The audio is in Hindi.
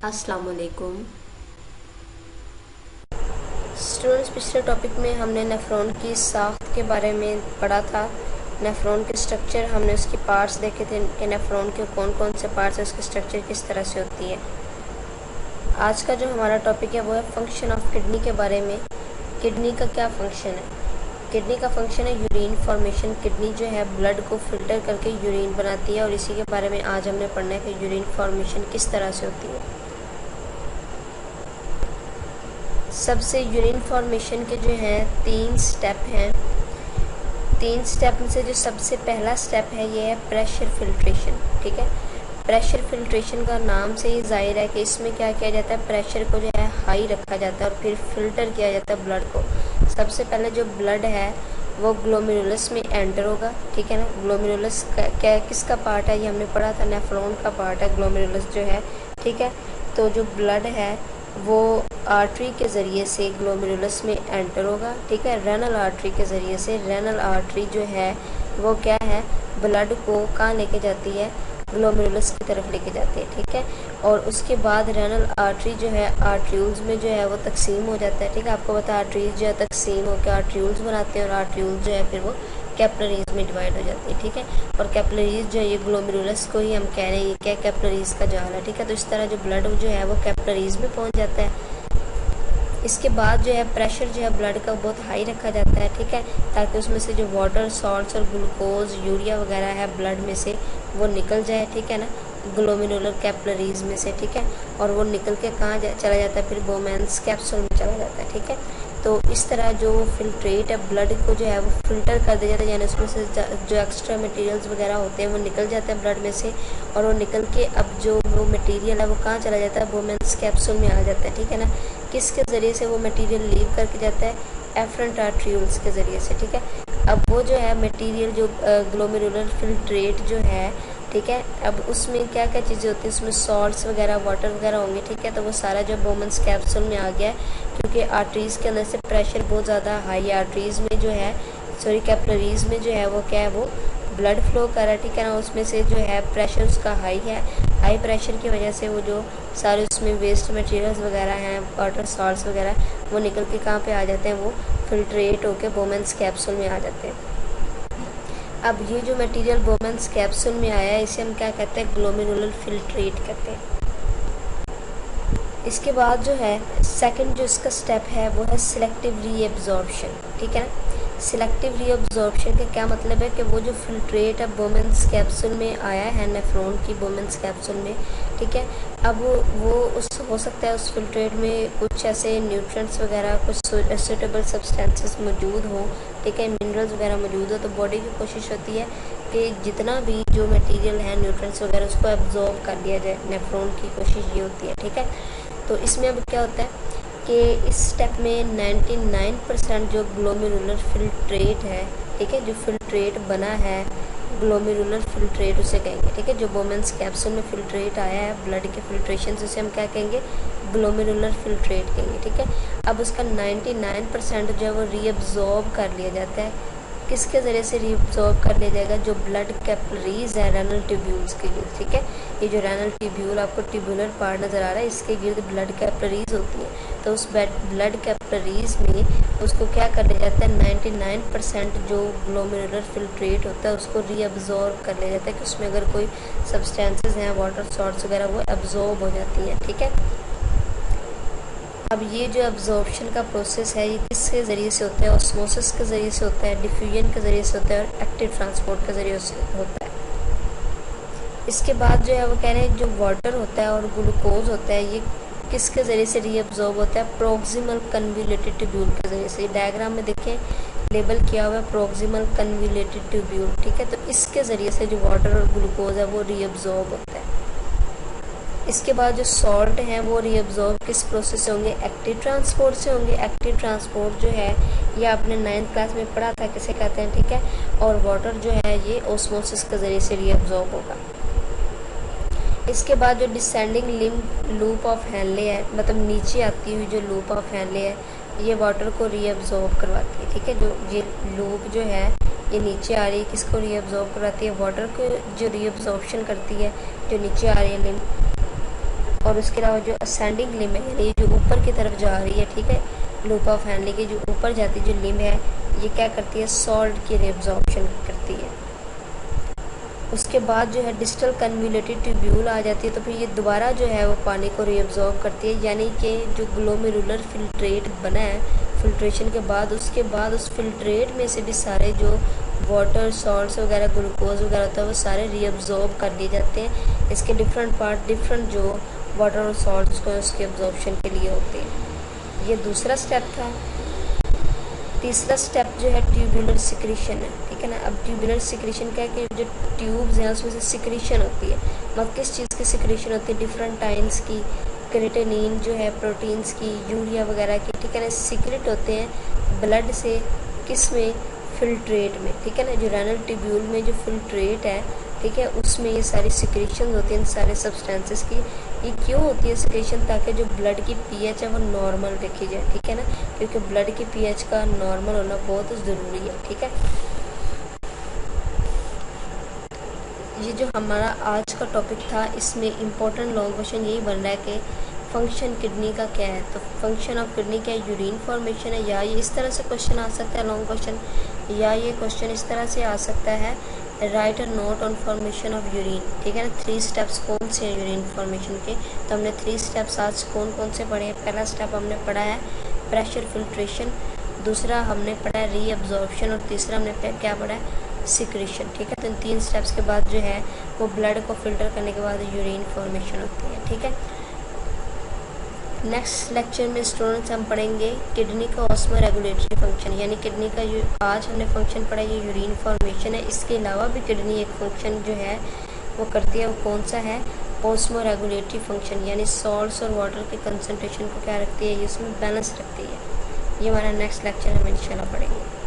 अस्सलाम वालेकुम स्टूडेंट्स। पिछले टॉपिक में हमने नेफ्रॉन की साख्त के बारे में पढ़ा था। नेफ्रॉन के स्ट्रक्चर, हमने उसकी पार्ट्स देखे थे कि नेफ्रॉन के कौन कौन से पार्ट्स है, उसकी स्ट्रक्चर किस तरह से होती है। आज का जो हमारा टॉपिक है वो है फंक्शन ऑफ किडनी के बारे में। किडनी का क्या फंक्शन है? किडनी का फंक्शन है यूरिन फॉर्मेशन। किडनी जो है ब्लड को फिल्टर करके यूरिन बनाती है और इसी के बारे में आज हमने पढ़ना है कि यूरिन फॉर्मेशन किस तरह से होती है। सबसे यूरिन फॉर्मेशन के जो हैं 3 स्टेप हैं। 3 स्टेप में से जो सबसे पहला स्टेप है ये है प्रेशर फिल्ट्रेशन। ठीक है, प्रेशर फिल्ट्रेशन का नाम से ही जाहिर है कि इसमें क्या किया जाता है, प्रेशर को जो है हाई रखा जाता है और फिर फिल्टर किया जाता है ब्लड को। सबसे पहले जो ब्लड है वो ग्लोमेरुलस में एंटर होगा। ठीक है ना, ग्लोमेरुलस क्या किसका पार्ट है, ये हमने पढ़ा था, नेफ्रॉन का पार्ट है ग्लोमेरुलस जो है। ठीक है, तो जो ब्लड है वो आर्टरी के ज़रिए से ग्लोमेरुलस में एंटर होगा। ठीक है, रेनल आर्टरी के ज़रिए से। रेनल आर्टरी जो है वो क्या है, ब्लड को कहाँ लेके जाती है, ग्लोमेरुलस की तरफ लेके जाती है। ठीक है, और उसके बाद रेनल आर्टरी जो है आर्ट्रियूल्स में जो है वो तकसीम हो जाता है। ठीक है, आपको पता है आर्टरीज जो है तकसीम होकर आर्ट्रियूल्स बनाते हैं और आर्ट्रियूल्स जो है फिर वो कैपिलरीज में डिवाइड हो जाती है। ठीक है, और कैपिलरीज जो है ये ग्लोमेरुलस को ही हम कह रहे हैं, ये क्या कैपिलरीज का जाल है। ठीक है, तो इस तरह जो ब्लड जो है वो कैपिलरीज में पहुंच जाता है। इसके बाद जो है प्रेशर जो है ब्लड का बहुत हाई रखा जाता है। ठीक है, ताकि उसमें से जो वाटर सॉल्ट्स और ग्लूकोज यूरिया वगैरह है ब्लड में से वो निकल जाए। ठीक है ना, ग्लोमेरुलर कैपिलरीज में से। ठीक है, और वो निकल के कहाँ चला जाता है, फिर बोमेन्स कैप्सूल में चला जाता है। ठीक है, तो इस तरह जो फिल्ट्रेट है ब्लड को जो है वो फिल्टर कर दिया जाता है, यानी उसमें से जो एक्स्ट्रा मटेरियल्स वगैरह होते हैं वो निकल जाते हैं ब्लड में से, और वो निकल के अब जो वो मटेरियल है वो कहाँ चला जाता है, बोमेन्स कैप्सूल में आ जाता है। ठीक है ना, किसके ज़रिए से वो मटेरियल लीव करके जाता है, एफरेंट आर्ट्रियूल्स के ज़रिए से। ठीक है, अब वो जो है मटेरियल जो ग्लोमेरुलर फिल्ट्रेट जो है, ठीक है, अब उसमें क्या क्या चीज़ें होती हैं, उसमें सॉल्ट्स वगैरह वाटर वगैरह होंगे। ठीक है, तो वो सारा जो बोमेन्स कैप्सूल में आ गया है, क्योंकि आर्टरीज़ के अंदर से प्रेशर बहुत ज़्यादा हाई, आर्टरीज़ में जो है सॉरी कैपिलरीज़ में जो है वो क्या है, वो ब्लड फ्लो कर रहा है। ठीक है ना, उसमें से जो है प्रेशर उसका हाई है। हाई प्रेशर की वजह से वो जो सारे उसमें वेस्ट मटेरियल्स वगैरह हैं, वाटर सॉल्ट्स वगैरह, वो निकल के कहाँ पे आ जाते हैं, वो फिल्ट्रेट होकर बोमेन्स कैप्सूल में आ जाते हैं। अब ये जो मटेरियल बोमेन्स कैप्सूल में आया है इसे हम क्या कहते हैं, ग्लोमेरुलर फिल्ट्रेट कहते हैं। इसके बाद जो है सेकंड जो इसका स्टेप है वो है सिलेक्टिव रीअब्जॉर्प्शन। ठीक है ना, सिलेक्टिव रीअब्जॉर्प्शन का क्या मतलब है कि वो जो फिल्ट्रेट है बोमेन्स कैप्सूल में आया है नेफ्रॉन की बोमेन्स कैप्सूल में, ठीक है, अब वो उस हो सकता है उस फिल्ट्रेट में कुछ ऐसे न्यूट्रिएंट्स वगैरह, कुछ सूटेबल सब्सटेंसेस मौजूद हों। ठीक है, मिनरल्स वगैरह मौजूद हो, तो बॉडी की कोशिश होती है कि जितना भी जो मटेरियल है न्यूट्रिएंट्स वगैरह उसको एब्जॉर्ब कर लिया जाए। नेफ्रॉन की कोशिश ये होती है। ठीक है, तो इसमें अब क्या होता है कि इस स्टेप में 99% जो ग्लोमेरुलर फिल्ट्रेट है, ठीक है, जो फिल्ट्रेट बना है ग्लोमेरुलर फिल्ट्रेट उसे कहेंगे। ठीक है, जो बोमेन्स कैप्सूल में फिल्ट्रेट आया है ब्लड के फिल्ट्रेशन से, उसे हम क्या कहेंगे, ग्लोमेरुलर फिल्ट्रेट कहेंगे। ठीक है, अब उसका 99% जो है वो रीअब्जॉर्ब कर लिया जाता है। किसके ज़रिए से रीअब्जॉर्ब कर लिया जाएगा, जो ब्लड कैपिलरीज है रेनल ट्यूब्यूल्स के गिर्द। ठीक है, ये जो रेनल ट्यूब्यूल आपको ट्यूबुलर पार्ट नज़र आ रहा है, इसके गिर्द ब्लड कैपिलरीज होती है। तो उस ब्लड कैपिलरीज में उसको क्या कर लिया जाता है, 99% जो ग्लोमेरुलर फिल्ट्रेट होता है उसको रीअब्जॉर्ब कर लिया जाता है, कि उसमें अगर कोई सब्सटेंसेस हैं, वाटर सॉल्ट्स वगैरह, वो एब्जॉर्ब हो जाती हैं। ठीक है, अब ये जो एब्जॉर्प्शन का प्रोसेस है ये किसके ज़रिए से होता है, ऑस्मोसिस के ज़रिए से होता है, डिफ्यूजन के ज़रिए से होता है और एक्टिव ट्रांसपोर्ट के ज़रिए से होता है। इसके बाद जो है वो कह रहे हैं जो वाटर होता है और ग्लूकोज होता है ये किसके ज़रिए से रीअब्जॉर्ब होता है, प्रोक्सिमल कन्वोल्यूटेड ट्यूब्यूल के ज़रिए से। डायग्राम में देखें लेबल किया हुआ है प्रोक्सिमल कन्वोल्यूटेड ट्यूब्यूल। ठीक है, तो इसके ज़रिए से जो वाटर और ग्लूकोज है वो रीअब्जॉर्ब होता है। इसके बाद जो सॉल्ट हैं वो रीअब्जॉर्ब किस प्रोसेस से होंगे, एक्टिव ट्रांसपोर्ट से होंगे। एक्टिव ट्रांसपोर्ट जो है ये आपने 9th क्लास में पढ़ा था किसे कहते हैं। ठीक है, और वाटर जो है ये ऑस्मोसिस के ज़रिए से रीअब्जॉर्ब होगा। इसके बाद जो descending limb loop of Henle है, मतलब नीचे आती हुई जो लूप ऑफ हैनले है, ये वाटर को रीअब्जॉर्ब करवाती है। ठीक है, जो ये लूप जो है ये नीचे आ रही है, किसको रीअब्जॉर्ब करवाती है, वाटर को जो रीअब्जॉर्प्शन करती है, जो नीचे आ रही है लिम्ब, और और उसके अलावा जो असेंडिंग लिम्ब है यानी जो ऊपर की तरफ जा रही है, ठीक है, लूप ऑफ हैंडलिंग की जो ऊपर जाती जो लिम्ब है ये क्या करती है, सॉल्ट की रीअब्जॉर्प्शन करती है। उसके बाद जो है डिस्टल कन्वोल्यूटेड ट्यूब्यूल आ जाती है, तो फिर ये दोबारा जो है वो पानी को रीअब्जॉर्ब करती है, यानी कि जो ग्लोमेरुलर फिल्ट्रेट बना है फिल्ट्रेशन के बाद, उसके बाद उस फिल्ट्रेट में से भी सारे जो वाटर सॉल्ट्स वगैरह ग्लूकोज वगैरह होता है वो सारे रीअब्जॉर्ब कर लिए जाते हैं। इसके डिफरेंट पार्ट डिफरेंट जो वाटर और सॉल्ट्स को उसके एब्जॉर्प्शन के लिए होते हैं। ये दूसरा स्टेप था। तीसरा स्टेप जो है ट्यूबुलर सिक्रीशन है, ठीक है ना। अब ट्यूबुलर सिक्रीशन क्या है कि जो ट्यूब्स हैं उसमें से सिक्रीशन होती है, मतलब किस चीज़ की सिक्रीशन होती है, डिफरेंट टाइम्स की, क्रिएटिनिन जो है प्रोटीन्स की, यूरिया वगैरह की, ठीक है ना, सीक्रेट होते हैं ब्लड से, किस में, फिल्ट्रेट में, ठीक है ना, जो रेनल ट्यूब्यूल में जो फिल्ट्रेट है, ठीक है, उसमें ये सारी सिक्रीशन होती हैं सारे सब्सटेंसेस की। ये क्यों होती है सिक्रीशन, ताकि जो ब्लड की पीएच है वो नॉर्मल रखी जाए, ठीक है ना, क्योंकि ब्लड की पीएच का नॉर्मल होना बहुत ज़रूरी है, ठीक है। ये जो हमारा आज का टॉपिक था इसमें इम्पोर्टेंट लॉन्ग क्वेश्चन यही बन रहा है कि फंक्शन किडनी का क्या है। तो फंक्शन ऑफ किडनी क्या है, यूरिन फॉर्मेशन है, या ये इस तरह से क्वेश्चन आ सकता है लॉन्ग क्वेश्चन, या ये क्वेश्चन इस तरह से आ सकता है, right a note on formation of urine, ठीक है ना। 3 स्टेप्स कौन से हैं यूरिन फॉर्मेशन के, तो हमने 3 स्टेप्स आज कौन कौन से पढ़े हैं। पहला स्टेप हमने पढ़ा है प्रेशर फिल्ट्रेशन, दूसरा हमने पढ़ा है रीअब्जॉर्प्शन, और तीसरा हमने क्या पढ़ा है, सिक्रीशन, ठीक है। तो इन 3 स्टेप्स के बाद जो है वो ब्लड को फिल्टर करने के बाद यूरिन फॉर्मेशन होती है, ठीक है। नेक्स्ट लेक्चर में स्टूडेंट्स हम पढ़ेंगे किडनी का ऑस्मो रेगुलेटरी फंक्शन, यानी किडनी का जो आज हमने फंक्शन पढ़ा ये यूरिन फॉर्मेशन है, इसके अलावा भी किडनी एक फंक्शन जो है वो करती है, वो कौन सा है, ऑस्मो रेगुलेटरी फंक्शन, यानी सॉल्ट्स और वाटर के कंसंट्रेशन को क्या रखती है, ये इसमें बैलेंस रखती है। ये हमारा नेक्स्ट लेक्चर हम इंशाल्लाह पढ़ेंगे।